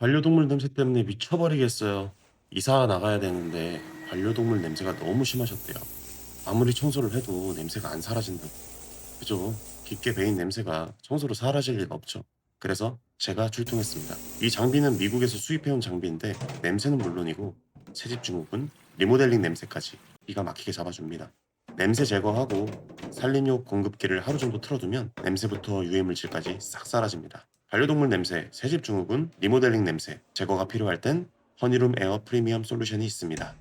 반려동물 냄새 때문에 미쳐버리겠어요. 이사 나가야 되는데 반려동물 냄새가 너무 심하셨대요. 아무리 청소를 해도 냄새가 안 사라진다고. 그죠? 깊게 배인 냄새가 청소로 사라질 리가 없죠. 그래서 제가 출동했습니다. 이 장비는 미국에서 수입해온 장비인데 냄새는 물론이고 새집 증후군, 리모델링 냄새까지 기가 막히게 잡아줍니다. 냄새 제거하고 산림욕 공급기를 하루 정도 틀어두면 냄새부터 유해물질까지 싹 사라집니다. 반려동물 냄새, 새집 증후군, 리모델링 냄새 제거가 필요할 땐 허니룸 에어 프리미엄 솔루션이 있습니다.